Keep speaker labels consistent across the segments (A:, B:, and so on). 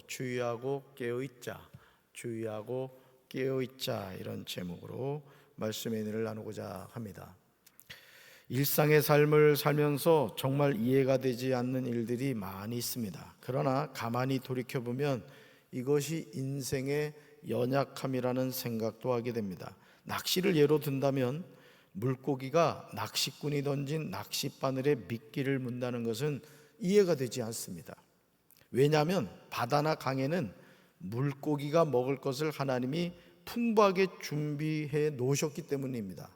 A: 주의하고 깨어있자, 주의하고 깨어있자, 이런 제목으로 말씀의 은혜를 나누고자 합니다. 일상의 삶을 살면서 정말 이해가 되지 않는 일들이 많이 있습니다. 그러나 가만히 돌이켜보면 이것이 인생의 연약함이라는 생각도 하게 됩니다. 낚시를 예로 든다면 물고기가 낚시꾼이 던진 낚싯바늘에 미끼를 문다는 것은 이해가 되지 않습니다. 왜냐하면 바다나 강에는 물고기가 먹을 것을 하나님이 풍부하게 준비해 놓으셨기 때문입니다.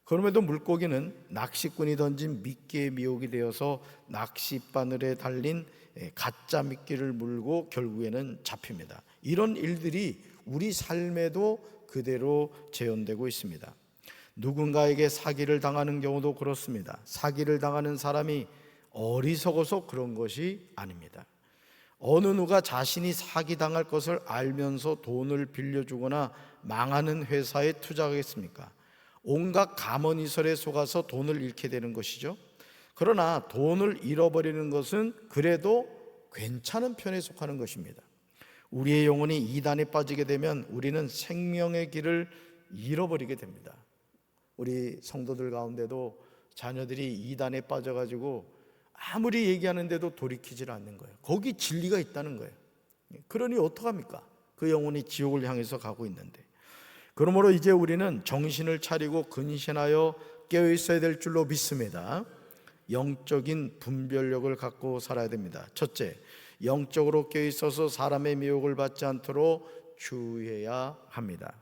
A: 그럼에도 물고기는 낚시꾼이 던진 미끼에 미혹이 되어서 낚싯바늘에 달린 가짜 미끼를 물고 결국에는 잡힙니다. 이런 일들이 우리 삶에도 그대로 재현되고 있습니다. 누군가에게 사기를 당하는 경우도 그렇습니다. 사기를 당하는 사람이 어리석어서 그런 것이 아닙니다. 어느 누가 자신이 사기당할 것을 알면서 돈을 빌려주거나 망하는 회사에 투자하겠습니까? 온갖 가먼이설에 속아서 돈을 잃게 되는 것이죠. 그러나 돈을 잃어버리는 것은 그래도 괜찮은 편에 속하는 것입니다. 우리의 영혼이 이단에 빠지게 되면 우리는 생명의 길을 잃어버리게 됩니다. 우리 성도들 가운데도 자녀들이 이단에 빠져가지고 아무리 얘기하는데도 돌이키질 않는 거예요. 거기 진리가 있다는 거예요. 그러니 어떡합니까? 그 영혼이 지옥을 향해서 가고 있는데. 그러므로 이제 우리는 정신을 차리고 근신하여 깨어 있어야 될 줄로 믿습니다. 영적인 분별력을 갖고 살아야 됩니다. 첫째, 영적으로 깨어 있어서 사람의 미혹을 받지 않도록 주의해야 합니다.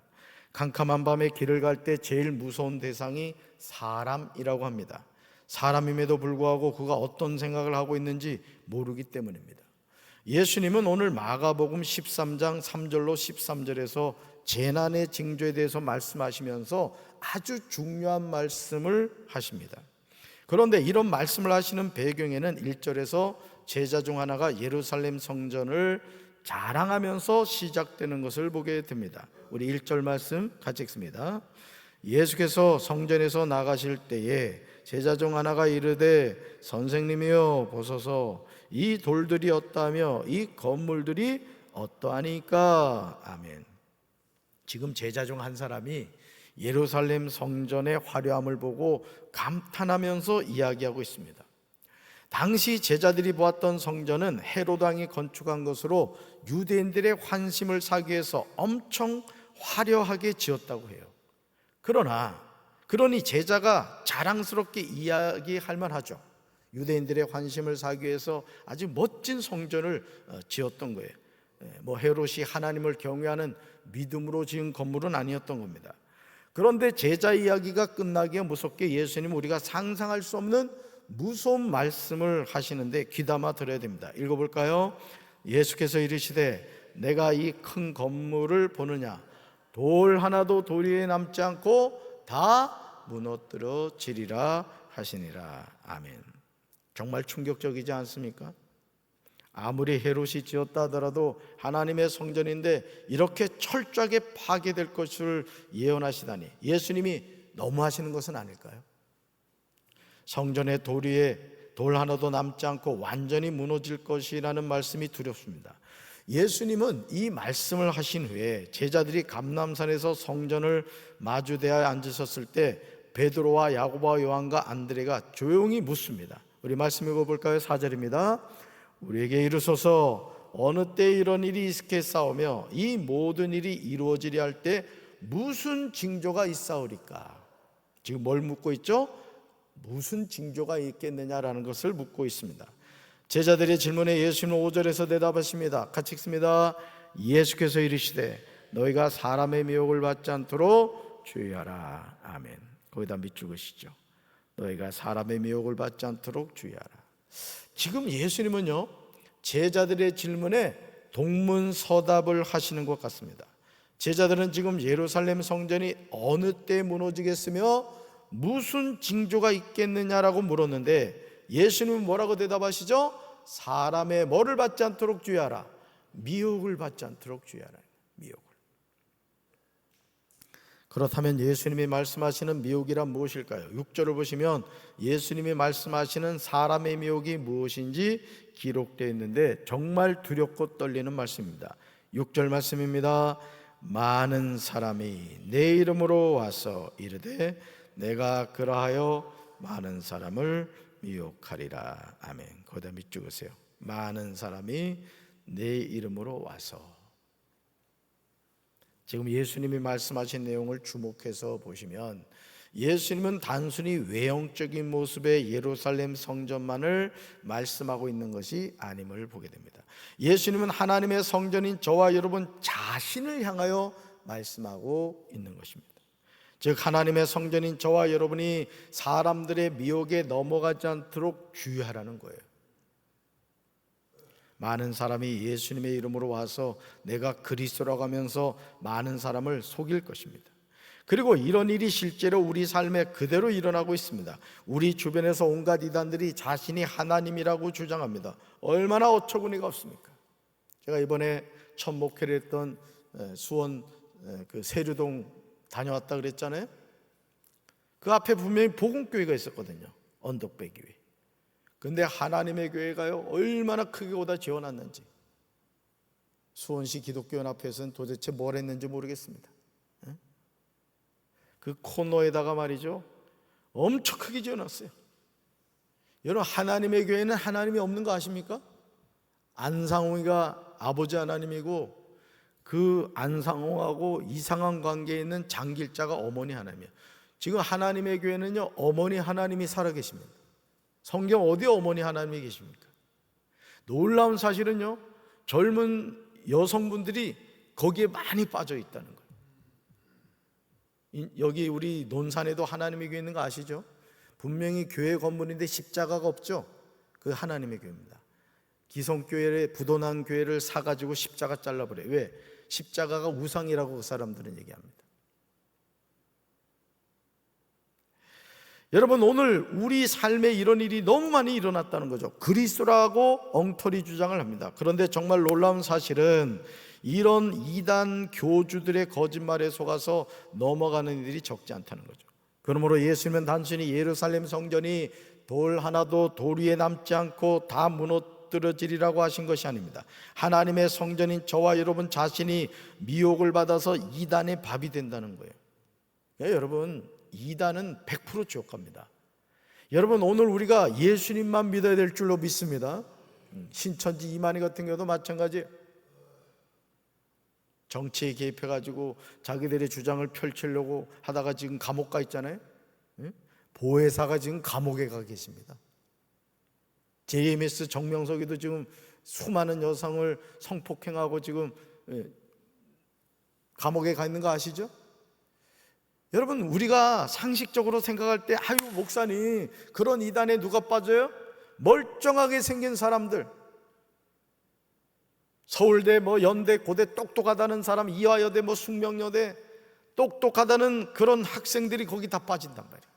A: 캄캄한 밤에 길을 갈 때 제일 무서운 대상이 사람이라고 합니다. 사람임에도 불구하고 그가 어떤 생각을 하고 있는지 모르기 때문입니다. 예수님은 오늘 마가복음 13장 3절로 13절에서 재난의 징조에 대해서 말씀하시면서 아주 중요한 말씀을 하십니다. 그런데 이런 말씀을 하시는 배경에는 1절에서 제자 중 하나가 예루살렘 성전을 자랑하면서 시작되는 것을 보게 됩니다. 우리 1절 말씀 같이 읽습니다. 예수께서 성전에서 나가실 때에 제자 중 하나가 이르되 선생님이여 보소서 이 돌들이 어떠하며 이 건물들이 어떠하니까. 아멘. 지금 제자 중 한 사람이 예루살렘 성전의 화려함을 보고 감탄하면서 이야기하고 있습니다. 당시 제자들이 보았던 성전은 헤롯 왕이 건축한 것으로 유대인들의 환심을 사기 위해서 엄청 화려하게 지었다고 해요. 그러니 제자가 자랑스럽게 이야기할 만하죠. 유대인들의 환심을 사기 위해서 아주 멋진 성전을 지었던 거예요. 헤롯이 하나님을 경외하는 믿음으로 지은 건물은 아니었던 겁니다. 그런데 제자 이야기가 끝나기에 무섭게 예수님은 우리가 상상할 수 없는 무서운 말씀을 하시는데 귀담아 들어야 됩니다. 읽어볼까요? 예수께서 이르시되 내가 이 큰 건물을 보느냐 돌 하나도 돌 위에 남지 않고 다 무너뜨려지리라 하시니라. 아멘. 정말 충격적이지 않습니까? 아무리 헤롯이 지었다 하더라도 하나님의 성전인데 이렇게 철저하게 파괴될 것을 예언하시다니 예수님이 너무하시는 것은 아닐까요? 성전의 돌 위에 돌 하나도 남지 않고 완전히 무너질 것이라는 말씀이 두렵습니다. 예수님은 이 말씀을 하신 후에 제자들이 감람산에서 성전을 마주대하여 앉으셨을 때 베드로와 야고보와 요한과 안드레가 조용히 묻습니다. 우리 말씀 읽어볼까요? 4절입니다. 우리에게 이르소서 어느 때 이런 일이 있겠사오며 이 모든 일이 이루어지려 할 때 무슨 징조가 있사오리까? 지금 뭘 묻고 있죠? 무슨 징조가 있겠느냐라는 것을 묻고 있습니다. 제자들의 질문에 예수님은 5절에서 대답하십니다. 같이 읽습니다. 예수께서 이르시되 너희가 사람의 미혹을 받지 않도록 주의하라. 아멘. 거기다 밑줄 그으시죠. 너희가 사람의 미혹을 받지 않도록 주의하라. 지금 예수님은요 제자들의 질문에 동문서답을 하시는 것 같습니다. 제자들은 지금 예루살렘 성전이 어느 때 무너지겠으며 무슨 징조가 있겠느냐라고 물었는데 예수님은 뭐라고 대답하시죠? 사람의 뭐를 받지 않도록 주의하라. 미혹을 받지 않도록 주의하라. 미혹을. 그렇다면 예수님이 말씀하시는 미혹이란 무엇일까요? 6절을 보시면 예수님이 말씀하시는 사람의 미혹이 무엇인지 기록되어 있는데 정말 두렵고 떨리는 말씀입니다. 6절 말씀입니다. 많은 사람이 내 이름으로 와서 이르되 내가 그러하여 많은 사람을 미혹하리라. 아멘. 거기다 밑줄으세요. 많은 사람이 내 이름으로 와서. 지금 예수님이 말씀하신 내용을 주목해서 보시면 예수님은 단순히 외형적인 모습의 예루살렘 성전만을 말씀하고 있는 것이 아님을 보게 됩니다. 예수님은 하나님의 성전인 저와 여러분 자신을 향하여 말씀하고 있는 것입니다. 즉 하나님의 성전인 저와 여러분이 사람들의 미혹에 넘어가지 않도록 주의하라는 거예요. 많은 사람이 예수님의 이름으로 와서 내가 그리스도라고 하면서 많은 사람을 속일 것입니다. 그리고 이런 일이 실제로 우리 삶에 그대로 일어나고 있습니다. 우리 주변에서 온갖 이단들이 자신이 하나님이라고 주장합니다. 얼마나 어처구니가 없습니까? 제가 이번에 첫 목회를 했던 수원 그 세류동 다녀왔다 그랬잖아요. 그 앞에 분명히 복음교회가 있었거든요. 언덕배 교회. 근데 하나님의 교회가요 얼마나 크게 오다 지어놨는지, 수원시 기독교원 앞에서는 도대체 뭘 했는지 모르겠습니다. 그 코너에다가 말이죠 엄청 크게 지어놨어요. 여러분 하나님의 교회는 하나님이 없는 거 아십니까? 안상홍이가 아버지 하나님이고 그 안상홍하고 이상한 관계에 있는 장길자가 어머니 하나님이에요. 지금 하나님의 교회는요 어머니 하나님이 살아계십니다. 성경 어디에 어머니 하나님이 계십니까? 놀라운 사실은요 젊은 여성분들이 거기에 많이 빠져 있다는 거예요. 여기 우리 논산에도 하나님의 교회 있는 거 아시죠? 분명히 교회 건물인데 십자가가 없죠? 그 하나님의 교회입니다. 기성교회의 부도난 교회를 사가지고 십자가 잘라버려요. 왜? 십자가가 우상이라고 그 사람들은 얘기합니다. 여러분 오늘 우리 삶에 이런 일이 너무 많이 일어났다는 거죠. 그리스도라고 엉터리 주장을 합니다. 그런데 정말 놀라운 사실은 이런 이단 교주들의 거짓말에 속아서 넘어가는 이들이 적지 않다는 거죠. 그러므로 예수님은 단순히 예루살렘 성전이 돌 하나도 돌 위에 남지 않고 다 무너뜨려지리라고 하신 것이 아닙니다. 하나님의 성전인 저와 여러분 자신이 미혹을 받아서 이단의 밥이 된다는 거예요. 여러분 이단은 100% 지옥 갑니다. 여러분 오늘 우리가 예수님만 믿어야 될 줄로 믿습니다. 신천지 이만희 같은 경우도 마찬가지예요. 정치에 개입해가지고 자기들의 주장을 펼치려고 하다가 지금 감옥 가 있잖아요. 보혜사가 지금 감옥에 가 계십니다. JMS 정명석이도 지금 수많은 여성을 성폭행하고 지금 감옥에 가 있는 거 아시죠? 여러분 우리가 상식적으로 생각할 때 아유 목사님 그런 이단에 누가 빠져요? 멀쩡하게 생긴 사람들, 서울대 뭐 연대 고대 똑똑하다는 사람, 이화여대 뭐 숙명여대 똑똑하다는 그런 학생들이 거기 다 빠진단 말이에요.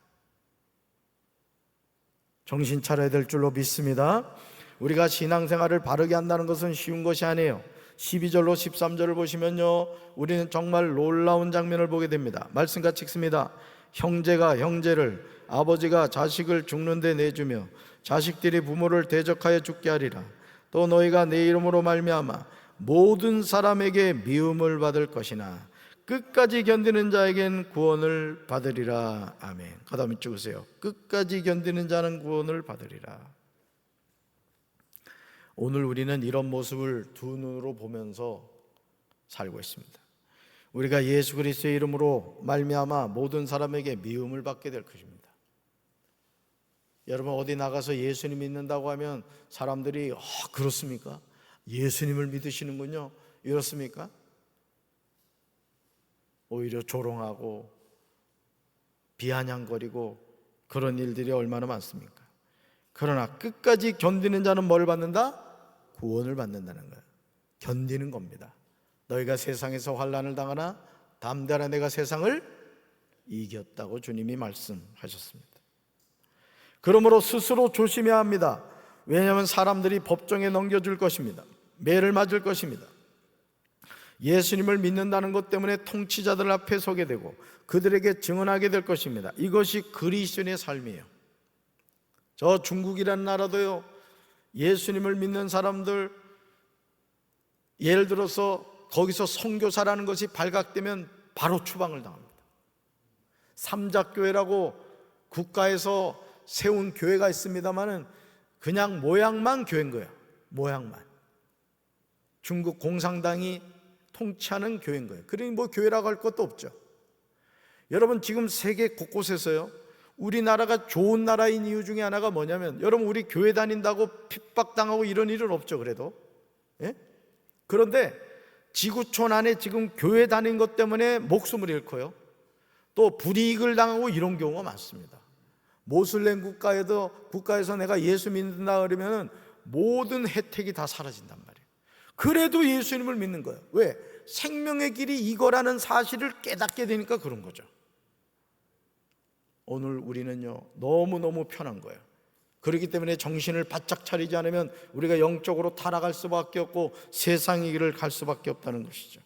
A: 정신 차려야 될 줄로 믿습니다. 우리가 신앙생활을 바르게 한다는 것은 쉬운 것이 아니에요. 12절로 13절을 보시면요 우리는 정말 놀라운 장면을 보게 됩니다. 말씀같이 읽습니다. 형제가 형제를, 아버지가 자식을 죽는 데 내주며 자식들이 부모를 대적하여 죽게 하리라. 또 너희가 내 이름으로 말미암아 모든 사람에게 미움을 받을 것이나 끝까지 견디는 자에겐 구원을 받으리라. 아멘. 가다음 찍으세요. 끝까지 견디는 자는 구원을 받으리라. 오늘 우리는 이런 모습을 두 눈으로 보면서 살고 있습니다. 우리가 예수 그리스도의 이름으로 말미암아 모든 사람에게 미움을 받게 될 것입니다. 여러분 어디 나가서 예수님 믿는다고 하면 사람들이 그렇습니까? 예수님을 믿으시는군요. 이렇습니까? 오히려 조롱하고 비아냥거리고 그런 일들이 얼마나 많습니까? 그러나 끝까지 견디는 자는 뭘 받는다? 구원을 받는다는 거예요. 견디는 겁니다. 너희가 세상에서 환난을 당하나 담대하라 내가 세상을 이겼다고 주님이 말씀하셨습니다. 그러므로 스스로 조심해야 합니다. 왜냐하면 사람들이 법정에 넘겨줄 것입니다. 매를 맞을 것입니다. 예수님을 믿는다는 것 때문에 통치자들 앞에 서게 되고 그들에게 증언하게 될 것입니다. 이것이 그리스도인의 삶이에요. 저 중국이라는 나라도요, 예수님을 믿는 사람들, 예를 들어서 거기서 선교사라는 것이 발각되면 바로 추방을 당합니다. 삼작교회라고 국가에서 세운 교회가 있습니다마는 그냥 모양만 교회인 거예요. 모양만. 중국 공산당이 통치하는 교회인 거예요. 그러니 뭐 교회라고 할 것도 없죠. 여러분, 지금 세계 곳곳에서요, 우리나라가 좋은 나라인 이유 중에 하나가 뭐냐면, 여러분, 우리 교회 다닌다고 핍박당하고 이런 일은 없죠. 그래도 예? 그런데 지구촌 안에 지금 교회 다닌 것 때문에 목숨을 잃고요, 또 불이익을 당하고 이런 경우가 많습니다. 모슬렘 국가에서 내가 예수 믿는다 그러면 모든 혜택이 다 사라진단 말이에요. 그래도 예수님을 믿는 거예요. 왜? 생명의 길이 이거라는 사실을 깨닫게 되니까 그런 거죠. 오늘 우리는요, 너무너무 편한 거예요. 그렇기 때문에 정신을 바짝 차리지 않으면 우리가 영적으로 타락할 수밖에 없고 세상의 길을 갈 수밖에 없다는 것이죠.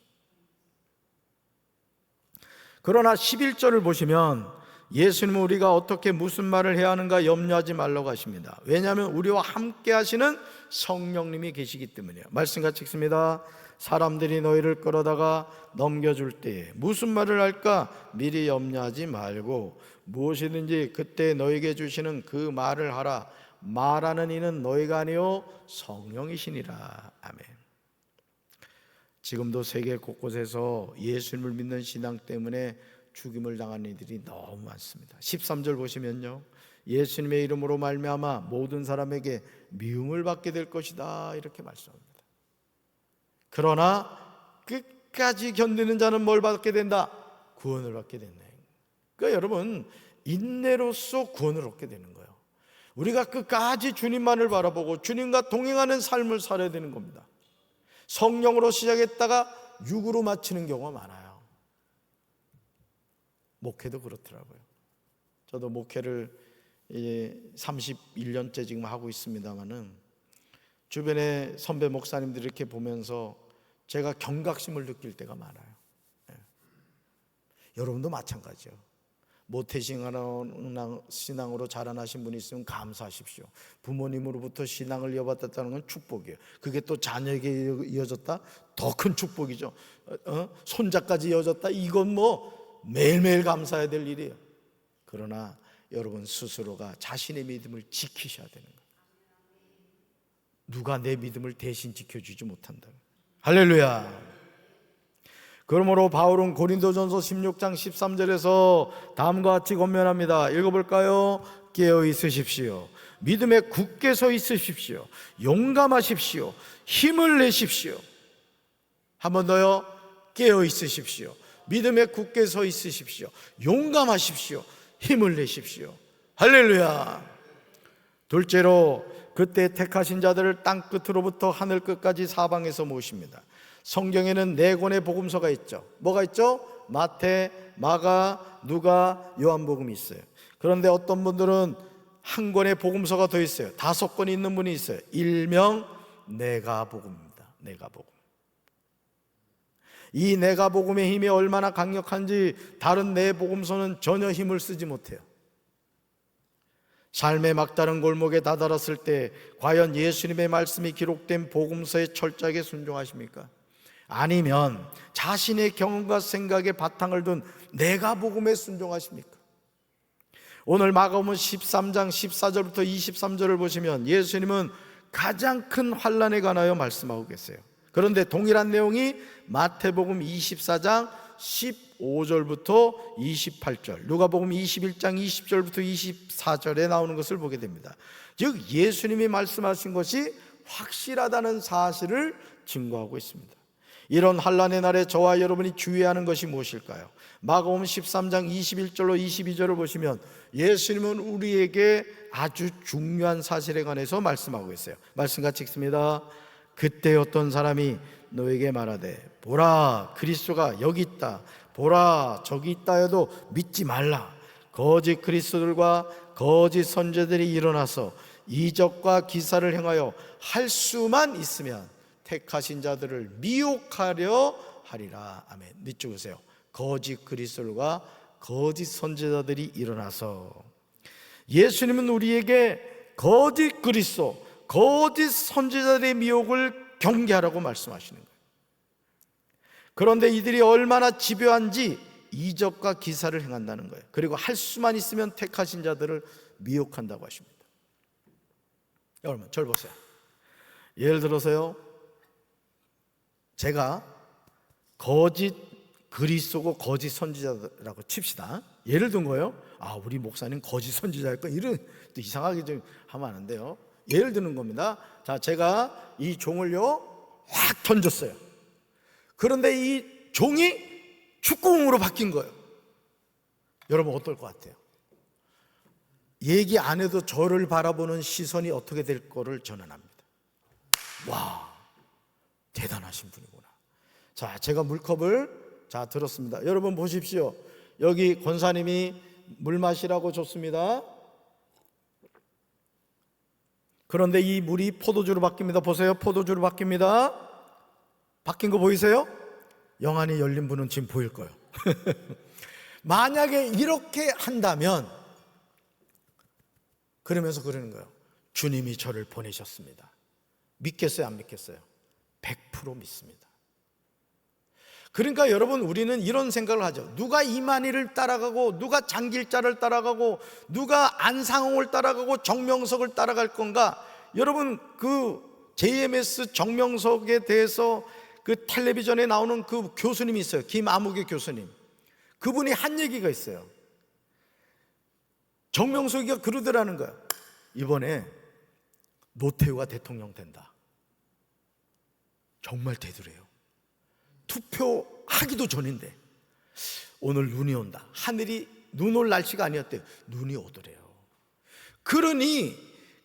A: 그러나 11절을 보시면 예수님은 우리가 어떻게 무슨 말을 해야 하는가 염려하지 말라고 하십니다. 왜냐하면 우리와 함께 하시는 성령님이 계시기 때문이에요. 말씀 같이 읽습니다. 사람들이 너희를 끌어다가 넘겨줄 때에 무슨 말을 할까 미리 염려하지 말고 무엇이든지 그때 너에게 주시는 그 말을 하라. 말하는 이는 너희가 아니요 성령이시니라. 아멘. 지금도 세계 곳곳에서 예수님을 믿는 신앙 때문에 죽임을 당하는 이들이 너무 많습니다. 13절 보시면요, 예수님의 이름으로 말미암아 모든 사람에게 미움을 받게 될 것이다, 이렇게 말씀합니다. 그러나 끝까지 견디는 자는 뭘 받게 된다? 구원을 받게 된다. 그러니까 여러분, 인내로서 구원을 얻게 되는 거예요. 우리가 끝까지 주님만을 바라보고 주님과 동행하는 삶을 살아야 되는 겁니다. 성령으로 시작했다가 육으로 마치는 경우가 많아요. 목회도 그렇더라고요. 저도 목회를 31년째 지금 하고 있습니다만은 주변에 선배 목사님들 이렇게 보면서 제가 경각심을 느낄 때가 많아요. 예. 여러분도 마찬가지요. 모태신앙으로 자라나신 분이 있으면 감사하십시오. 부모님으로부터 신앙을 이어받았다는 건 축복이에요. 그게 또 자녀에게 이어졌다? 더 큰 축복이죠. 손자까지 이어졌다? 이건 뭐 매일매일 감사해야 될 일이에요. 그러나 여러분 스스로가 자신의 믿음을 지키셔야 되는 거예요. 누가 내 믿음을 대신 지켜주지 못한다. 할렐루야. 그러므로 바울은 고린도전서 16장 13절에서 다음과 같이 권면합니다. 읽어볼까요? 깨어 있으십시오. 믿음에 굳게 서 있으십시오. 용감하십시오. 힘을 내십시오. 한 번 더요. 깨어 있으십시오. 믿음에 굳게 서 있으십시오. 용감하십시오. 힘을 내십시오. 할렐루야. 둘째로 그때 택하신 자들을 땅 끝으로부터 하늘 끝까지 사방에서 모십니다. 성경에는 4권의 복음서가 있죠. 뭐가 있죠? 마태, 마가, 누가, 요한복음이 있어요. 그런데 어떤 분들은 한 권의 복음서가 더 있어요. 5권이 있는 분이 있어요. 일명 네가복음입니다. 네가복음. 이 네가복음의 힘이 얼마나 강력한지 다른 네 복음서는 전혀 힘을 쓰지 못해요. 삶의 막다른 골목에 다다랐을 때 과연 예수님의 말씀이 기록된 복음서에 철저하게 순종하십니까? 아니면 자신의 경험과 생각에 바탕을 둔 네가복음에 순종하십니까? 오늘 마가복음 13장 14절부터 23절을 보시면 예수님은 가장 큰 환난에 관하여 말씀하고 계세요. 그런데 동일한 내용이 마태복음 24장 15절부터 28절, 누가복음 21장 20절부터 24절에 나오는 것을 보게 됩니다. 즉 예수님이 말씀하신 것이 확실하다는 사실을 증거하고 있습니다. 이런 환난의 날에 저와 여러분이 주의해야 하는 것이 무엇일까요? 마가복음 13장 21절로 22절을 보시면 예수님은 우리에게 아주 중요한 사실에 관해서 말씀하고 있어요. 말씀 같이 읽습니다. 그때 어떤 사람이 너에게 말하되 보라 그리스도가 여기 있다, 보라 저기 있다 해도 믿지 말라. 거짓 그리스도들과 거짓 선지자들이 일어나서 이적과 기사를 행하여 할 수만 있으면 택하신 자들을 미혹하려 하리라. 아멘. 밑줄으세요. 거짓 그리스도와 거짓 선지자들이 일어나서, 예수님은 우리에게 거짓 그리스도, 거짓 선지자들의 미혹을 경계하라고 말씀하시는 거예요. 그런데 이들이 얼마나 집요한지 이적과 기사를 행한다는 거예요. 그리고 할 수만 있으면 택하신 자들을 미혹한다고 하십니다. 여러분, 저를 보세요. 예를 들어서요, 제가 거짓 그리스도고 거짓 선지자라고 칩시다. 예를 든 거예요. 우리 목사님 거짓 선지자일까? 이런 또 이상하게 좀 하면 안 돼요. 예를 드는 겁니다. 자, 제가 이 종을요 확 던졌어요. 그런데 이 종이 축구공으로 바뀐 거예요. 여러분, 어떨 것 같아요? 얘기 안 해도 저를 바라보는 시선이 어떻게 될 거를 저는 압니다. 와, 대단하신 분이구나. 자, 제가 물컵을 들었습니다. 여러분 보십시오. 여기 권사님이 물 마시라고 줬습니다. 그런데 이 물이 포도주로 바뀝니다. 보세요. 포도주로 바뀝니다. 바뀐 거 보이세요? 영안이 열린 분은 지금 보일 거예요. 만약에 이렇게 한다면, 그러면서 그러는 거예요. 주님이 저를 보내셨습니다. 믿겠어요? 안 믿겠어요? 100% 믿습니다. 그러니까 여러분, 우리는 이런 생각을 하죠. 누가 이만희를 따라가고, 누가 장길자를 따라가고, 누가 안상홍을 따라가고, 정명석을 따라갈 건가? 여러분, 그 JMS 정명석에 대해서 그 텔레비전에 나오는 그 교수님이 있어요. 김아무개 교수님. 그분이 한 얘기가 있어요. 정명석이가 그러더라는 거야. 이번에 노태우가 대통령 된다. 정말 되더래요. 투표하기도 전인데 오늘 눈이 온다. 하늘이 눈 올 날씨가 아니었대요. 눈이 오더래요. 그러니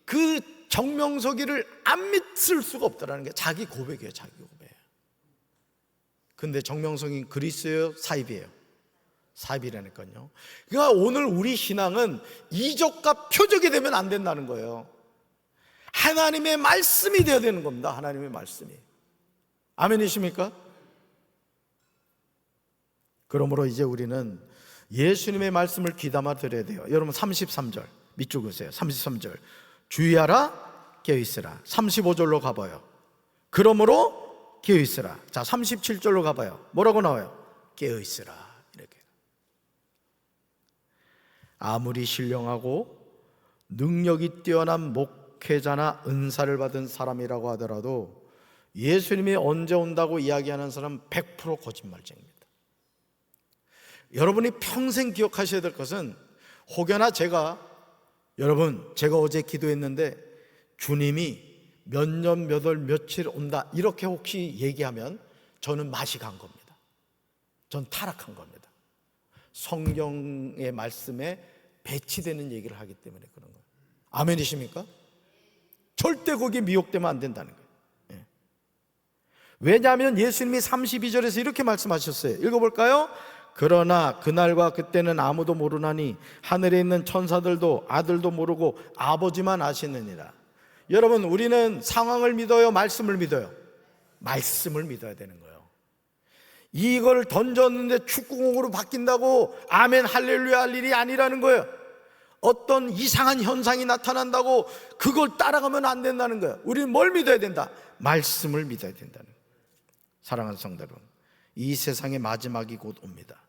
A: 그 정명석이를 안 믿을 수가 없다라는 게 자기 고백이에요. 자기 고백. 근데 정명석이 그리스예요? 사입이에요? 사입이라니까요. 그러니까 오늘 우리 신앙은 이적과 표적이 되면 안 된다는 거예요. 하나님의 말씀이 되어야 되는 겁니다. 하나님의 말씀이. 아멘이십니까? 그러므로 이제 우리는 예수님의 말씀을 귀담아 들어야 돼요. 여러분 33절 밑줄 그으세요. 33절 주의하라 깨어있으라. 35절로 가봐요. 그러므로 깨어있으라. 자, 37절로 가봐요. 뭐라고 나와요? 깨어있으라. 이렇게. 아무리 신령하고 능력이 뛰어난 목회자나 은사를 받은 사람이라고 하더라도 예수님이 언제 온다고 이야기하는 사람은 100% 거짓말쟁입니다. 여러분이 평생 기억하셔야 될 것은, 혹여나 제가 어제 기도했는데 주님이 몇 년 몇 월 며칠 온다 이렇게 혹시 얘기하면 저는 맛이 간 겁니다. 전 타락한 겁니다. 성경의 말씀에 배치되는 얘기를 하기 때문에 그런 거예요. 아멘이십니까? 절대 거기에 미혹되면 안 된다는 거예요. 왜냐하면 예수님이 32절에서 이렇게 말씀하셨어요. 읽어볼까요? 그러나 그날과 그때는 아무도 모르나니 하늘에 있는 천사들도 아들도 모르고 아버지만 아시느니라. 여러분, 우리는 상황을 믿어요? 말씀을 믿어요? 말씀을 믿어야 되는 거예요. 이걸 던졌는데 축구공으로 바뀐다고 아멘 할렐루야 할 일이 아니라는 거예요. 어떤 이상한 현상이 나타난다고 그걸 따라가면 안 된다는 거예요. 우리는 뭘 믿어야 된다? 말씀을 믿어야 된다는 거예요. 사랑하는 성도 여러분, 이 세상의 마지막이 곧 옵니다.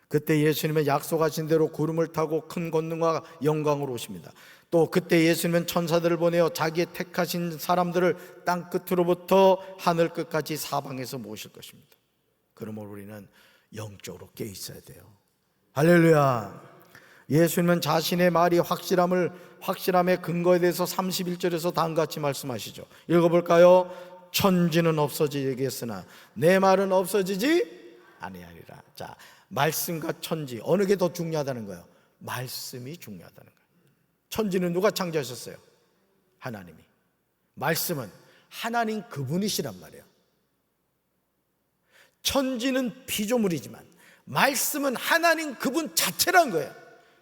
A: 그때 예수님은 약속하신 대로 구름을 타고 큰 권능과 영광으로 오십니다. 또 그때 예수님은 천사들을 보내어 자기의 택하신 사람들을 땅 끝으로부터 하늘 끝까지 사방에서 모실 것입니다. 그러므로 우리는 영적으로 깨어 있어야 돼요. 할렐루야. 예수님은 자신의 말이 확실함의 근거에 대해서 31절에서 다음과 같이 말씀하시죠. 읽어볼까요? 천지는 없어지겠으나 내 말은 없어지지 아니하리라. 자, 말씀과 천지 어느 게 더 중요하다는 거예요? 말씀이 중요하다는 거예요. 천지는 누가 창조하셨어요? 하나님이. 말씀은 하나님 그분이시란 말이에요. 천지는 피조물이지만 말씀은 하나님 그분 자체란 거예요.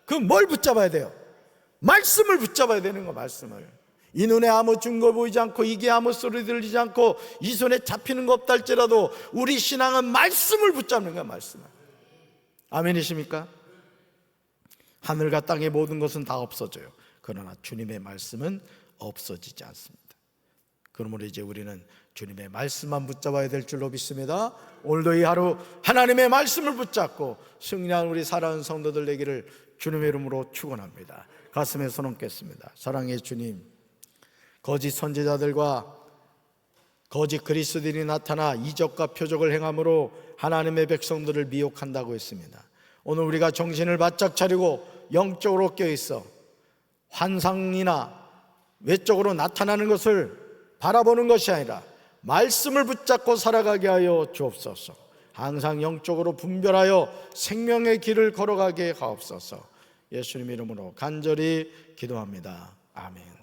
A: 그럼 뭘 붙잡아야 돼요? 말씀을 붙잡아야 되는 거예요. 말씀을. 이 눈에 아무 증거 보이지 않고 이게 아무 소리 들리지 않고 이 손에 잡히는 거 없다 할지라도 우리 신앙은 말씀을 붙잡는 거야. 말씀을. 아멘이십니까? 하늘과 땅의 모든 것은 다 없어져요. 그러나 주님의 말씀은 없어지지 않습니다. 그러므로 이제 우리는 주님의 말씀만 붙잡아야 될 줄로 믿습니다. 오늘도 이 하루 하나님의 말씀을 붙잡고 승리한 우리 사랑하는 성도들 되기를 주님의 이름으로 축원합니다. 가슴에 손 얹겠습니다. 사랑의 주님, 거짓 선지자들과 거짓 그리스도인이 나타나 이적과 표적을 행함으로 하나님의 백성들을 미혹한다고 했습니다. 오늘 우리가 정신을 바짝 차리고 영적으로 깨어있어 환상이나 외적으로 나타나는 것을 바라보는 것이 아니라 말씀을 붙잡고 살아가게 하여 주옵소서. 항상 영적으로 분별하여 생명의 길을 걸어가게 하옵소서. 예수님 이름으로 간절히 기도합니다. 아멘.